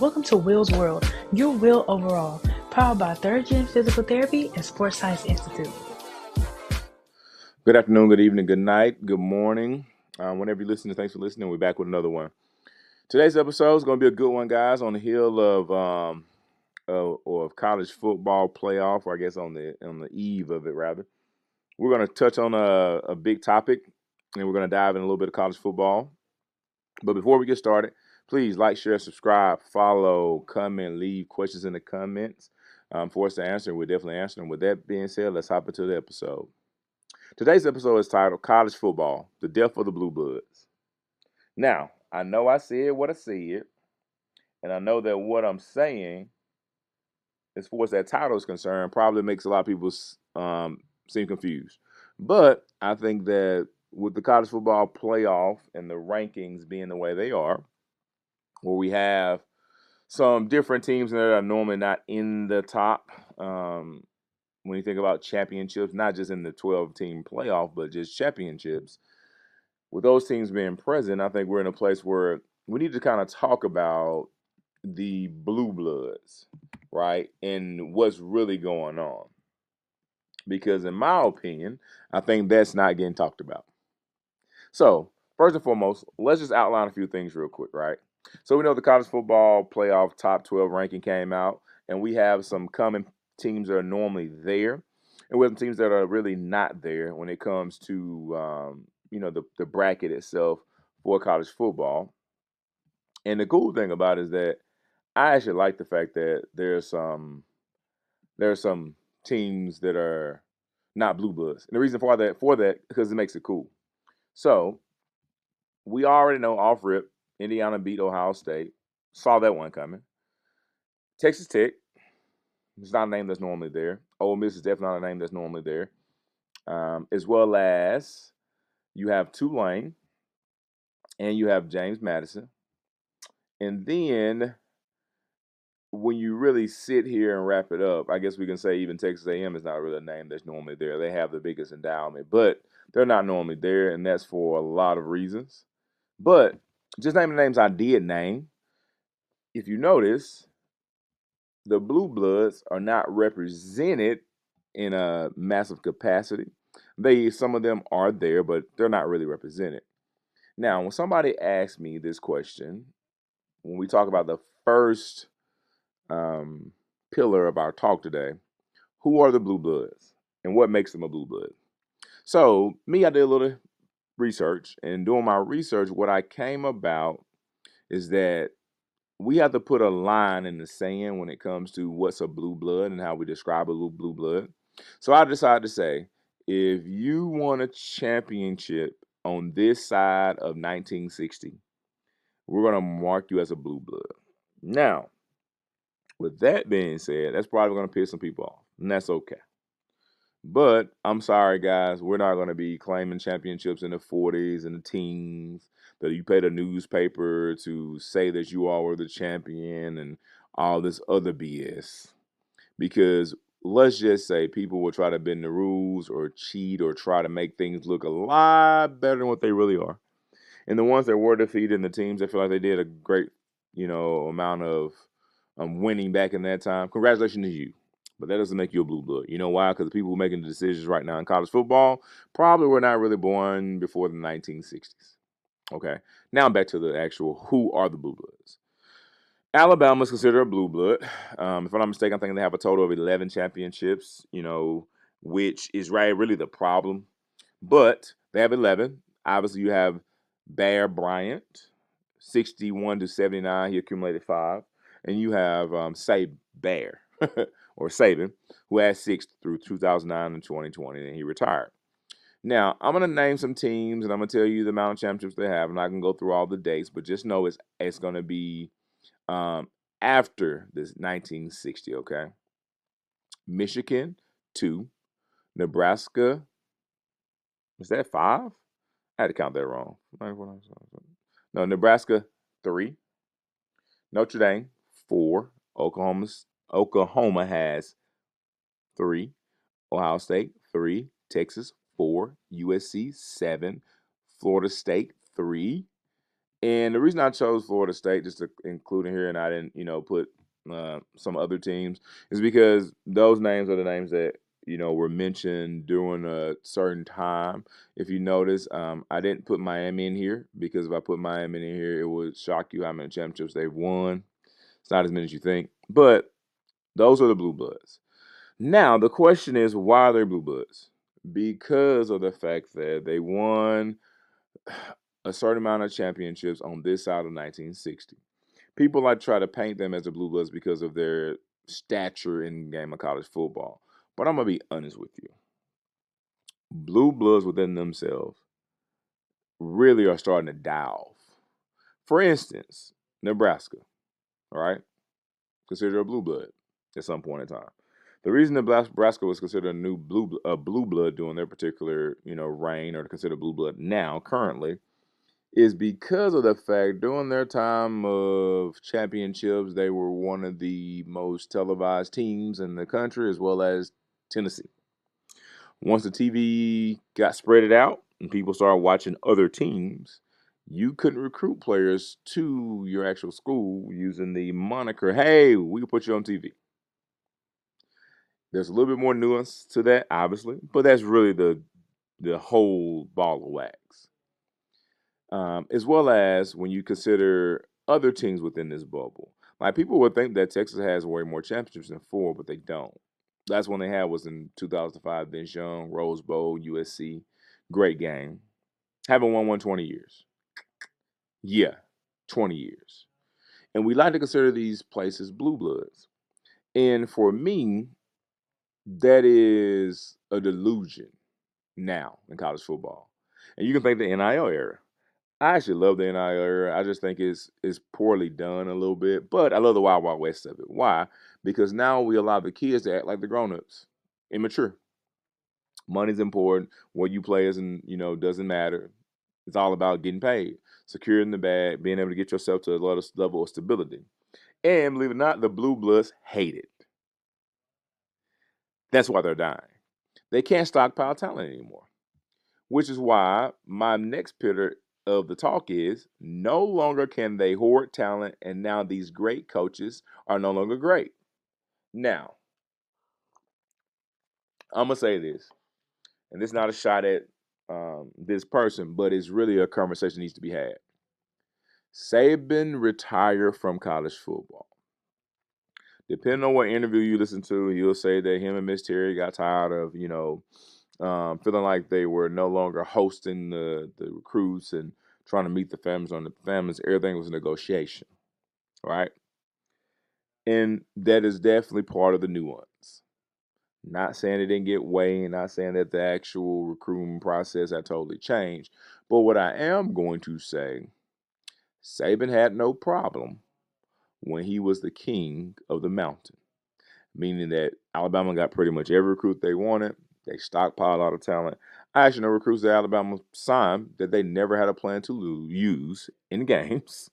Welcome to Will's World, your will overall, powered by Third Gen Physical Therapy and Sports Science Institute. Good afternoon, good evening, good night, good morning. Whenever you listen, thanks for listening. We're back with another one. Today's episode is going to be a good one, guys. On the heel of college football playoff, or I guess on the eve of it, rather. We're going to touch on a big topic, and we're going to dive in a little bit of college football. But before we get started, please like, share, subscribe, follow, comment, leave questions in the comments for us to answer. We're definitely answering them. With that being said, let's hop into the episode. Today's episode is titled College Football, The Death of the Blue Bloods. Now, I know I said what I said, and I know that what I'm saying, as far as that title is concerned, probably makes a lot of people seem confused. But I think that with the college football playoff and the rankings being the way they are, where we have some different teams that are normally not in the top, when you think about championships, not just in the 12-team playoff, but just championships, with those teams being present, I think we're in a place where we need to kind of talk about the blue bloods, right? And what's really going on. Because in my opinion, I think that's not getting talked about. So, first and foremost, let's just outline a few things real quick, right? So we know the college football playoff top 12 ranking came out, and we have some coming teams that are normally there, and we have some teams that are really not there when it comes to the bracket itself for college football. And the cool thing about it is that I actually like the fact that there are some teams that are not blue bloods. And the reason for that because it makes it cool. So we already know off rip, Indiana beat Ohio State. Saw that one coming. Texas Tech is not a name that's normally there. Ole Miss is definitely not a name that's normally there. As well as you have Tulane and you have James Madison. And then when you really sit here and wrap it up, I guess we can say even Texas A&M is not really a name that's normally there. They have the biggest endowment, but they're not normally there, and that's for a lot of reasons. But just naming the names I did name, if you notice, the Blue Bloods are not represented in a massive capacity. Some of them are there, but they're not really represented. Now, when somebody asks me this question, when we talk about the first um, pillar of our talk today, who are the Blue Bloods and what makes them a Blue Blood? So, me, I did a little research, and doing my research, what I came about is that we have to put a line in the sand when it comes to what's a blue blood and how we describe a blue blood. So I decided to say, if you want a championship on this side of 1960, we're going to mark you as a blue blood. Now, with that being said, that's probably going to piss some people off, and that's okay. But I'm sorry, guys, we're not going to be claiming championships in the 40s and the teens that you paid a newspaper to say that you all were the champion and all this other BS. Because let's just say people will try to bend the rules or cheat or try to make things look a lot better than what they really are. And the ones that were defeated and the teams that feel like they did a great, amount of winning back in that time, congratulations to you. But that doesn't make you a blue blood. You know why? Because the people making the decisions right now in college football probably were not really born before the 1960s. Okay. Now back to the actual who are the blue bloods. Alabama is considered a blue blood. If I'm not mistaken, I think they have a total of 11 championships, which is really the problem. But they have 11. Obviously, you have Bear Bryant, 61 to 79. He accumulated 5. And you have Say Bear, or Saban, who had 6 through 2009 and 2020, and he retired. Now, I'm going to name some teams, and I'm going to tell you the amount of championships they have. I'm not going to go through all the dates, but just know it's going to be um, after this 1960, okay? Michigan, 2. Nebraska, is that 5? I had to count that wrong. No, Nebraska, 3. Notre Dame, 4. Oklahoma has 3. Ohio State, 3. Texas, 4. USC, 7. Florida State, 3. And the reason I chose Florida State just to include in here, and I didn't, put some other teams, is because those names are the names that were mentioned during a certain time. If you notice, I didn't put Miami in here because if I put Miami in here, it would shock you how many championships they've won. It's not as many as you think, but those are the Blue Bloods. Now the question is, why are they Blue Bloods? Because of the fact that they won a certain amount of championships on this side of 1960. People like try to paint them as the Blue Bloods because of their stature in the game of college football. But I'm gonna be honest with you. Blue Bloods within themselves really are starting to die off. For instance, Nebraska, all right, considered a blue blood at some point in time. The reason Nebraska was considered a blue blood during their particular reign, or considered blue blood now currently, is because of the fact during their time of championships, they were one of the most televised teams in the country, as well as Tennessee. Once the TV got spread out and people started watching other teams, you couldn't recruit players to your actual school using the moniker, hey, we can put you on TV. There's a little bit more nuance to that, obviously, but that's really the whole ball of wax. As well as when you consider other teams within this bubble. Like people would think that Texas has way more championships than four, but they don't. Last one they had was in 2005, Vince Young, Rose Bowl, USC. Great game. Haven't won one 20 years. Yeah, 20 years. And we like to consider these places blue bloods. And for me, that is a delusion now in college football. And you can thank the NIL era. I actually love the NIL era. I just think it's poorly done a little bit, but I love the Wild Wild West of it. Why? Because now we allow the kids to act like the grown-ups, immature. Money's important. What you play isn't, doesn't matter. It's all about getting paid, securing the bag, being able to get yourself to a level of stability. And believe it or not, the Blue Bloods hate it. That's why they're dying. They can't stockpile talent anymore. Which is why my next pillar of the talk is no longer can they hoard talent, and now these great coaches are no longer great. Now, I'm going to say this, and this is not a shot at this person, but it's really a conversation that needs to be had. Saban retired from college football. Depending on what interview you listen to, you'll say that him and Miss Terry got tired of, feeling like they were no longer hosting the recruits and trying to meet the families on the families. Everything was a negotiation, right? And that is definitely part of the nuance. Not saying it didn't get weighed, not saying that the actual recruiting process had totally changed. But what I am going to say, Saban had no problem when he was the king of the mountain, meaning that Alabama got pretty much every recruit they wanted. They stockpiled a lot of talent. I actually know recruits that Alabama signed that they never had a plan to use in games,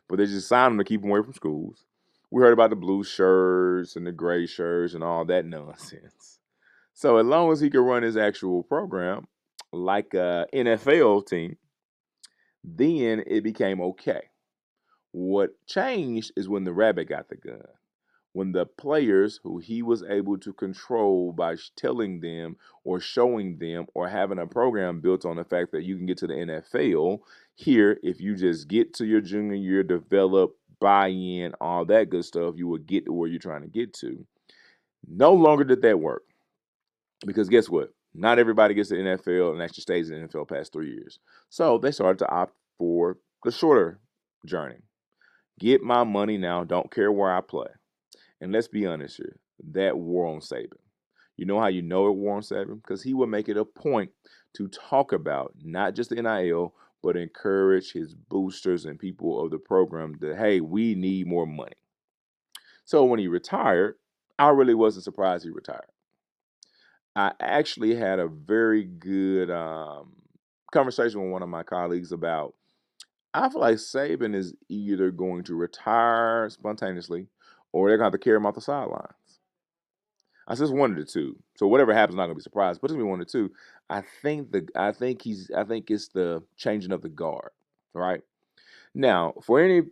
but they just signed them to keep them away from schools. We heard about the blue shirts and the gray shirts and all that nonsense. So as long as he could run his actual program like a NFL team, then it became okay. What changed is when the rabbit got the gun, when the players who he was able to control by telling them or showing them or having a program built on the fact that you can get to the NFL here, if you just get to your junior year, develop, buy in, all that good stuff, you will get to where you're trying to get to. No longer did that work because guess what? Not everybody gets to the NFL and actually stays in the NFL past 3 years. So they started to opt for the shorter journey. Get my money now, don't care where I play. And let's be honest here, that wore on Saban. You know how you know it wore on Saban? Because he would make it a point to talk about not just the NIL, but encourage his boosters and people of the program that, hey, we need more money. So when he retired, I really wasn't surprised he retired. I actually had a very good conversation with one of my colleagues about I feel like Saban is either going to retire spontaneously or they're going to have to carry him off the sidelines. I just one of the two. So whatever happens, I'm not gonna be surprised. But it's gonna be one of the two. I think it's the changing of the guard, right? Now, for any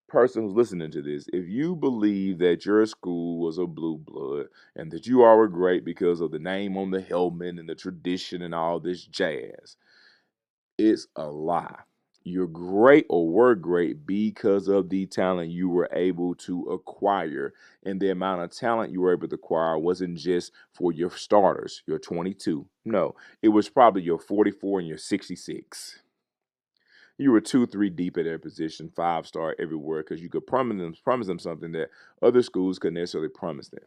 person who's listening to this, if you believe that your school was a blue blood and that you are great because of the name on the helmet and the tradition and all this jazz, it's a lie. You're great or were great because of the talent you were able to acquire. And the amount of talent you were able to acquire wasn't just for your starters, your 22. No, it was probably your 44 and your 66. You were 2, 3 deep at their position, 5-star everywhere, because you could promise them something that other schools couldn't necessarily promise them.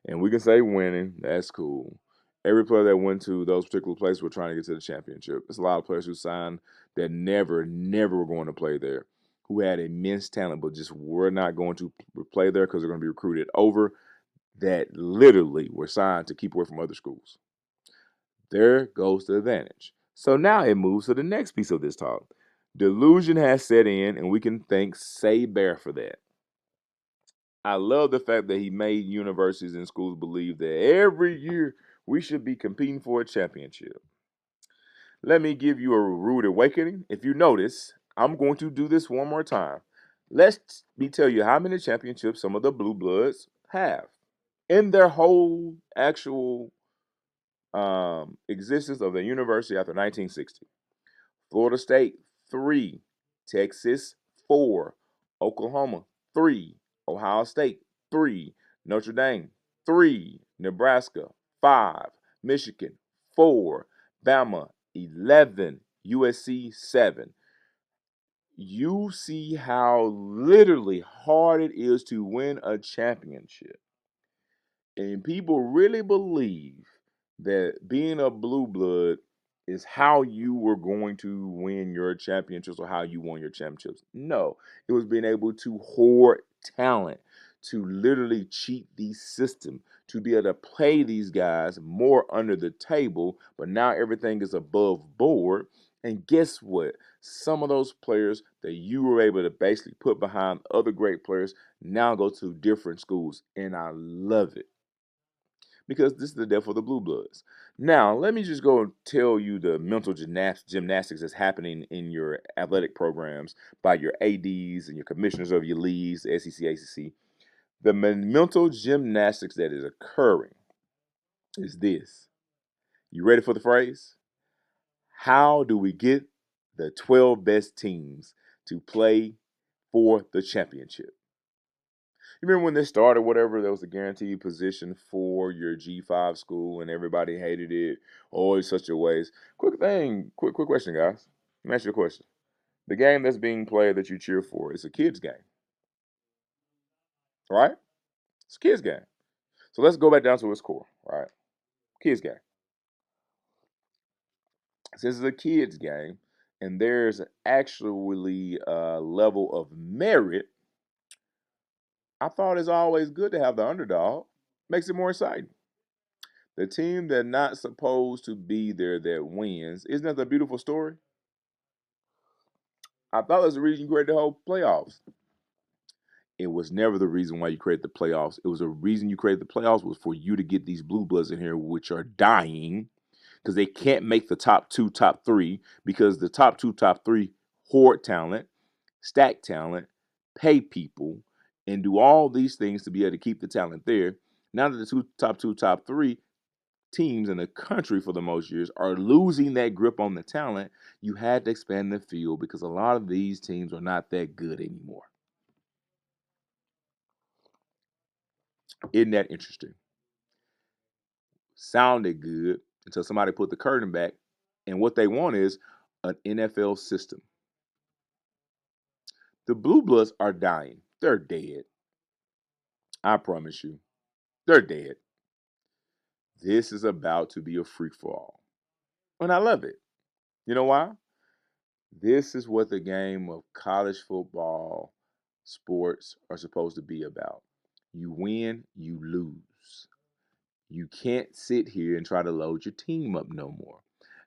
And we can say winning, that's cool. Every player that went to those particular places were trying to get to the championship. There's a lot of players who signed that never were going to play there, who had immense talent, but just were not going to play there because they're going to be recruited over, that literally were signed to keep away from other schools. There goes the advantage. So now it moves to the next piece of this talk. Delusion has set in, and we can thank Say Bear for that. I love the fact that he made universities and schools believe that every year we should be competing for a championship. Let me give you a rude awakening. If you notice, I'm going to do this one more time. Let me tell you how many championships some of the Blue Bloods have in their whole actual existence of the university after 1960. Florida State, 3. Texas, 4. Oklahoma, 3. Ohio State, 3. Notre Dame, 3. Nebraska, 5. Michigan, 4. Bama, 11. USC, 7. You see how literally hard it is to win a championship. And people really believe that being a blue blood is how you were going to win your championships or how you won your championships. No, it was being able to hoard talent, to literally cheat the system, to be able to play these guys more under the table, but now everything is above board. And guess what? Some of those players that you were able to basically put behind other great players now go to different schools. And I love it because this is the death of the blue bloods. Now, let me just go and tell you the mental gymnastics that's happening in your athletic programs by your ADs and your commissioners of your leagues, the SEC, ACC. The mental gymnastics that is occurring is this. You ready for the phrase? How do we get the 12 best teams to play for the championship? You remember when this started, whatever, there was a guaranteed position for your G5 school and everybody hated it. Oh, it's such a waste. Quick question, guys. Let me ask you a question. The game that's being played that you cheer for is a kid's game, right? It's a kid's game. So let's go back down to its core, right? Kid's game. Since it's a kid's game and there's actually a level of merit, I thought it's always good to have the underdog. Makes it more exciting. The team that's not supposed to be there that wins. Isn't that a beautiful story? I thought that's the reason you created the whole playoffs. It was never the reason why you created the playoffs. It was a reason you created the playoffs was for you to get these blue bloods in here, which are dying because they can't make the top 2, top 3 because the top 2, top 3 hoard talent, stack talent, pay people, and do all these things to be able to keep the talent there. Now that the top 2, top 3 teams in the country for the most years are losing that grip on the talent, you had to expand the field because a lot of these teams are not that good anymore. Isn't that interesting? Sounded good until somebody put the curtain back, and what they want is an NFL system. The Blue Bloods are dying. They're dead. I promise you. They're dead. This is about to be a free for all. And I love it. You know why? This is what the game of college football sports are supposed to be about. You win, you lose. You can't sit here and try to load your team up no more.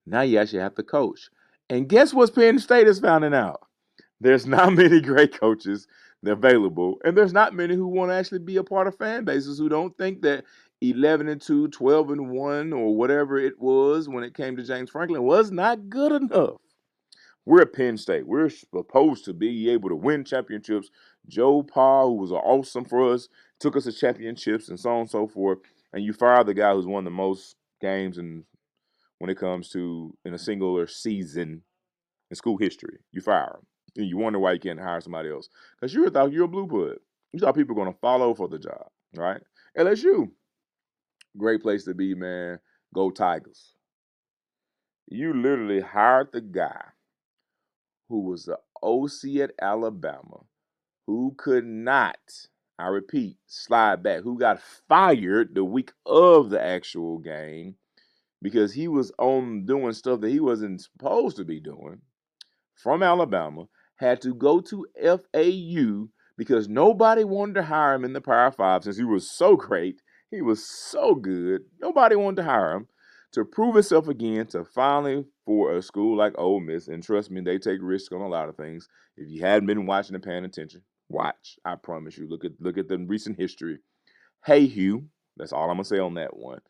Now you actually have to coach. And guess what Penn State is finding out? There's not many great coaches available, and there's not many who want to actually be a part of fan bases who don't think that 11-2, 12-1, or whatever it was when it came to James Franklin was not good enough. We're at Penn State. We're supposed to be able to win championships. Joe Pa, who was awesome for us, took us to championships and so on and so forth. And you fire the guy who's won the most games and when it comes to in a singular season in school history. You fire him. And you wonder why you can't hire somebody else. Because you thought you're a blue blood. You thought people were going to follow for the job, right? LSU, great place to be, man. Go Tigers. You literally hired the guy who was the OC at Alabama, who could not, I repeat, slide back, who got fired the week of the actual game because he was on doing stuff that he wasn't supposed to be doing from Alabama, had to go to FAU because nobody wanted to hire him in the Power Five since he was so great. He was so good. Nobody wanted to hire him to prove himself again to finally for a school like Ole Miss. And trust me, they take risks on a lot of things. If you hadn't been watching and paying attention, watch. I promise you. Look at the recent history. Hey Hugh, that's all I'm gonna say on that one.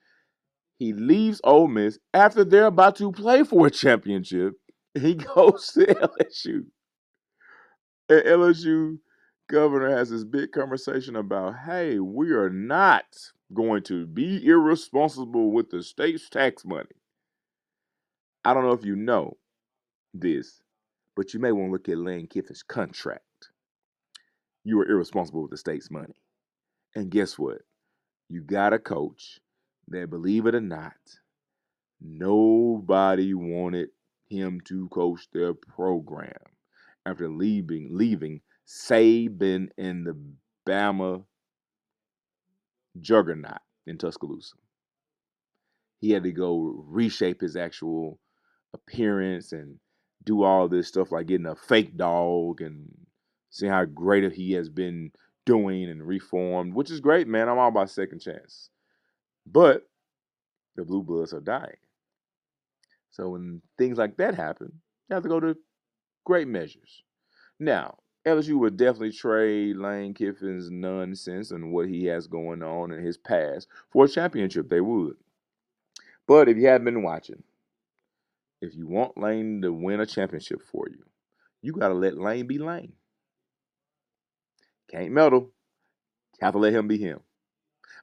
He leaves Ole Miss after they're about to play for a championship. He goes to LSU. And LSU governor has this big conversation about, hey, we are not going to be irresponsible with the state's tax money. I don't know if you know this, but you may want to look at Lane Kiffin's contract. You are irresponsible with the state's money. And guess what? You got a coach that, believe it or not, nobody wanted him to coach their program after leaving Saban in the Bama juggernaut in Tuscaloosa. He had to go reshape his actual appearance and do all this stuff like getting a fake dog and seeing how great he has been doing and reformed, which is great, man. I'm all about second chance. But the blue bloods are dying. So when things like that happen, you have to go to great measures. Now, LSU would definitely trade Lane Kiffin's nonsense and what he has going on in his past for a championship. They would. But if you haven't been watching, if you want Lane to win a championship for you, you got to let Lane be Lane. Can't meddle. Have to let him be him.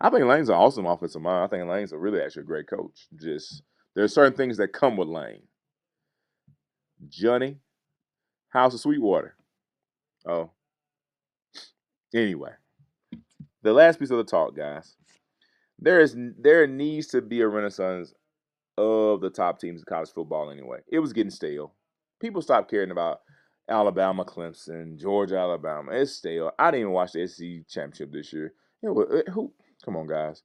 I think Lane's an awesome offensive mind. I think Lane's a really actually a great coach. Just there's certain things that come with Lane. Johnny, House of Sweetwater. Oh, anyway, the last piece of the talk, guys. There needs to be a renaissance of the top teams in college football anyway. It was getting stale. People stopped caring about Alabama, Clemson, Georgia, Alabama. It's stale. I didn't even watch the SEC championship this year. Who? Come on, guys.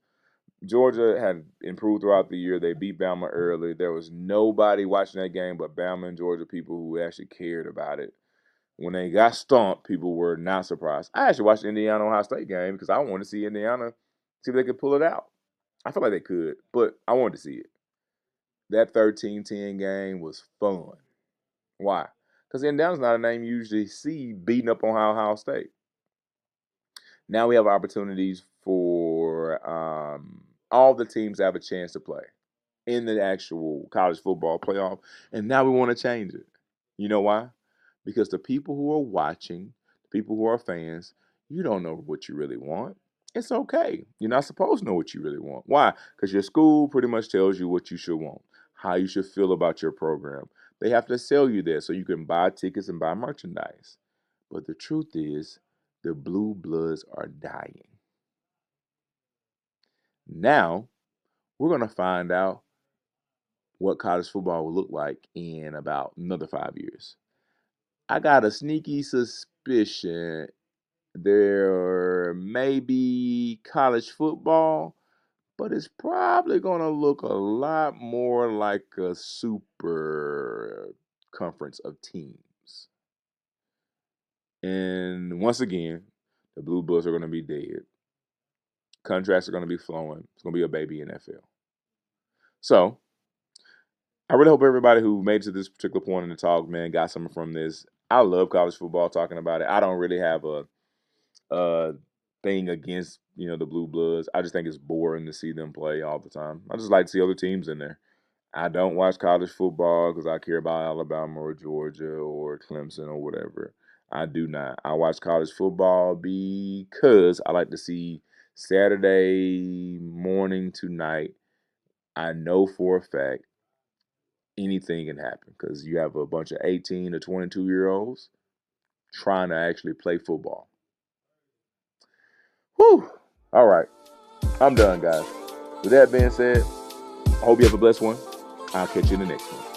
Georgia had improved throughout the year. They beat Bama early. There was nobody watching that game but Bama and Georgia people who actually cared about it. When they got stomped, people were not surprised. I actually watched the Indiana Ohio State game because I wanted to see Indiana, see if they could pull it out. I feel like they could, but I wanted to see it. That 13-10 game was fun. Why? Because Indiana's not a name you usually see beating up on Ohio State. Now we have opportunities for all the teams to have a chance to play in the actual college football playoff, and now we want to change it. You know why? Because the people who are watching, the people who are fans, you don't know what you really want. It's okay. You're not supposed to know what you really want. Why? Because your school pretty much tells you what you should want, how you should feel about your program. They have to sell you there so you can buy tickets and buy merchandise. But the truth is, the blue bloods are dying. Now, we're going to find out what college football will look like in about another 5 years. I got a sneaky suspicion there may be college football, but it's probably going to look a lot more like a super conference of teams. And once again, the Blue Bulls are going to be dead. Contracts are going to be flowing. It's going to be a baby NFL. So, I really hope everybody who made it to this particular point in the talk, man, got something from this. I love college football talking about it. I don't really have a thing against, the blue bloods. I just think it's boring to see them play all the time. I just like to see other teams in there. I don't watch college football because I care about Alabama or Georgia or Clemson or whatever. I do not. I watch college football because I like to see Saturday morning to night. I know for a fact anything can happen because you have a bunch of 18 to 22-year-olds trying to actually play football. Whew. All right. I'm done, guys. With that being said, I hope you have a blessed one. I'll catch you in the next one.